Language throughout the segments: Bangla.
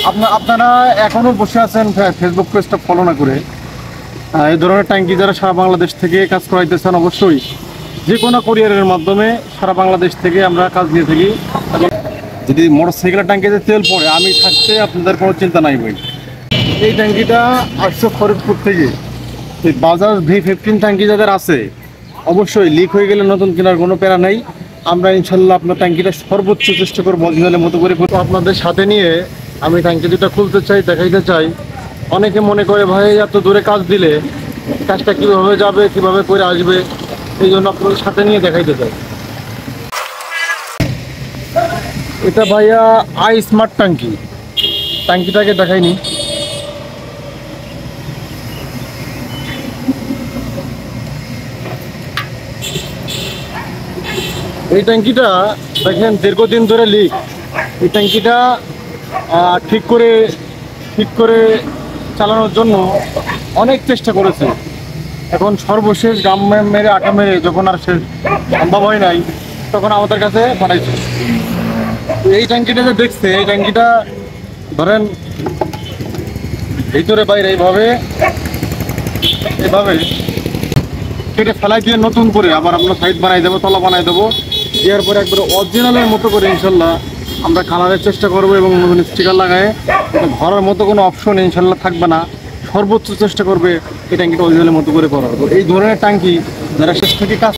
আপনারা এখনো বসে আছেন ফেসবুক পেজটা ফলো না করে। এই ধরনের ট্যাঙ্কি যারা সারা বাংলাদেশ থেকে কাজ করাইতেছেন, অবশ্যই যে কোনো কোরিয়ারের মাধ্যমে সারা বাংলাদেশ থেকে আমরা কাজ নিয়ে থাকি। যদি মোটরসাইকেলের ট্যাঙ্কিতে তেল পড়ে আমি থাকতে আপনাদের কোনো চিন্তা নাই ভাই। এই ট্যাঙ্কিটা আসছে ফরিদপুর থেকে। এই বাজাজ V15 ট্যাঙ্কি যাদের আছে অবশ্যই লিক হয়ে গেলে নতুন কেনার কোনো প্যারা নেই। আমরা ইনশাল্লাহ আপনার ট্যাঙ্কিটা সর্বোচ্চ চেষ্টা করবো অরিজিনালের মতো করে আপনাদের সাথে নিয়ে আমি ট্যাঙ্কি দুটা খুলতে চাই, দেখাইতে চাই। অনেকে মনে করে ভাই এত দূরে কাজ দিলে কাজটা কীভাবে যাবে, কীভাবে করে আসবে, এই জন্য আপনাদের সাথে নিয়ে দেখাইতে চাই। এটা ভাইয়া আই স্মার্ট ট্যাঙ্কি। ট্যাঙ্কিটাকে দেখাইনি। এই ট্যাঙ্কিটা দেখেন দীর্ঘদিন ধরে লিক। এই ট্যাঙ্কিটা ঠিক করে চালানোর জন্য অনেক চেষ্টা করেছে। এখন সর্বশেষ গাম মেরে আটা মেরে যখন আর সে সম্ভব হয় নাই, তখন আমাদের কাছে পাঠাইছে। এই ট্যাঙ্কিটা যে দেখছে, এই ট্যাঙ্কিটা ধরেন ভিতরে বাইরে এইভাবে কেটে ফেলাই দিয়ে নতুন করে আবার আমরা সাইড বানাই দেবো, তলা বানাই দেবো। দেওয়ার পরে একবারে অরিজিনালের মতো করে ইনশাল্লাহ আমরা কালারের চেষ্টা করবো এবং স্টিকার লাগায় ঘরের মতো কোনো অপশন ইনশাল্লাহ থাকবে না। সর্বোচ্চ চেষ্টা করবে এই ট্যাঙ্কিটা অরিজিনালের মতো করে করার। এই ধরনের ট্যাঙ্কি যারা শেষ থেকে কাজ,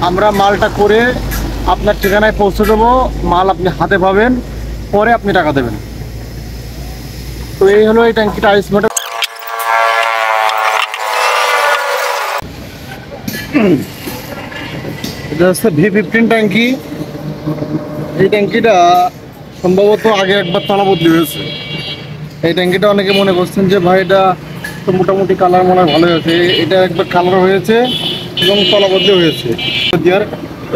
আমরা মালটা করে আপনার ঠিকানায় পৌঁছে দেবো। মাল আপনি হাতে পাবেন, পরে আপনি টাকা দেবেন। তো এই হলো এই ট্যাঙ্কিটা আই স্মার্ট। এটা হচ্ছে V15 ট্যাঙ্কি। এই ট্যাঙ্কিটা সম্ভবত আগে একবার তলা বদলি হয়েছে। এই ট্যাঙ্কিটা অনেকে মনে করছেন যে ভাই এটা তো মোটামুটি কালার মনে হয় ভালো হয়েছে। এটা একবার কালার হয়েছে এবং তলা বদলি হয়েছে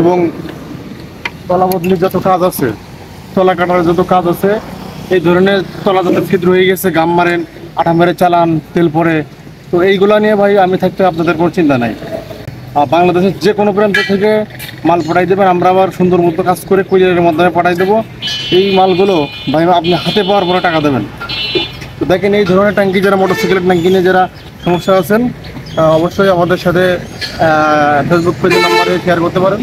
এবং তলা বদলির যত কাজ আছে, তলা কাটার যত কাজ আছে, এই ধরনের তলা যত ছিদ্র হয়ে গেছে, গাম মারেন, আঠা মেরে চালান, তেল পরে, তো এইগুলা নিয়ে ভাই আমি থাকতে আপনাদের কোনো চিন্তা নাই। বাংলাদেশের যে কোনো প্রান্ত থেকে মাল পাঠাই দেবেন, আমরা আবার সুন্দর মতো কাজ করে কুরিয়ারের মাধ্যমে পাঠাই দেবো। এই মালগুলো ভাই আপনি হাতে পাওয়ার পরে টাকা দেবেন। তো দেখেন এই ধরনের ট্যাঙ্কি যারা মোটরসাইকেলের ট্যাঙ্কি নিয়ে যারা সমস্যা আছেন, অবশ্যই আমাদের সাথে ফেসবুক পেজের নাম্বারে শেয়ার করতে পারেন।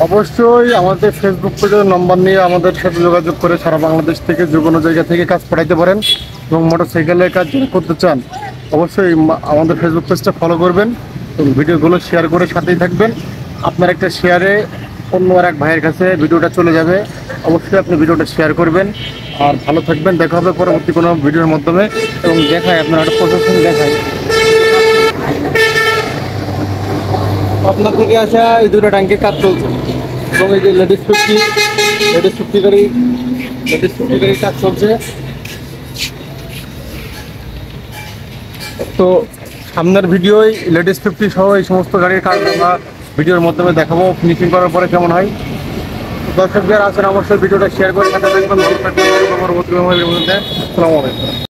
অবশ্যই আমাদের ফেসবুক পেজের নম্বর নিয়ে আমাদের সাথে যোগাযোগ করে সারা বাংলাদেশ থেকে যে কোনো জায়গা থেকে কাজ পাঠাইতে পারেন। এবং মোটরসাইকেলের কাজ যারা করতে চান অবশ্যই আমাদের ফেসবুক পেজটা ফলো করবেন এবং ভিডিওগুলো শেয়ার করে সাথেই থাকবেন। আপনার একটা শেয়ারে অন্য আর এক ভাইয়ের কাছে ভিডিওটা চলে যাবে। অবশ্যই আপনি ভিডিওটা শেয়ার করবেন। আর ভালো থাকবেন। দেখা হবে পরবর্তী কোনো ভিডিওর মাধ্যমে। এবং দেখায় আপনার একটা প্রশাসন দেখায় আপনার থেকে আসা এই দুটো ট্যাঙ্কির কাজ চলছে। এবং এই যে লেডিস ফিফটি গাড়ির কাজ চলছে। তো সামনের ভিডিওয় লেডিস 50 সহ এই সমস্ত গাড়ির কাজ আমরা ভিডিওর মাধ্যমে দেখাবো ফিনিশিং করার পরে কেমন হয়। দর্শক যারা আছেন অবশ্যই ভিডিওটা শেয়ার করে সাথে থাকবেন। ভালো থাকবেন। পরবর্তী আসসালামু আলাইকুম।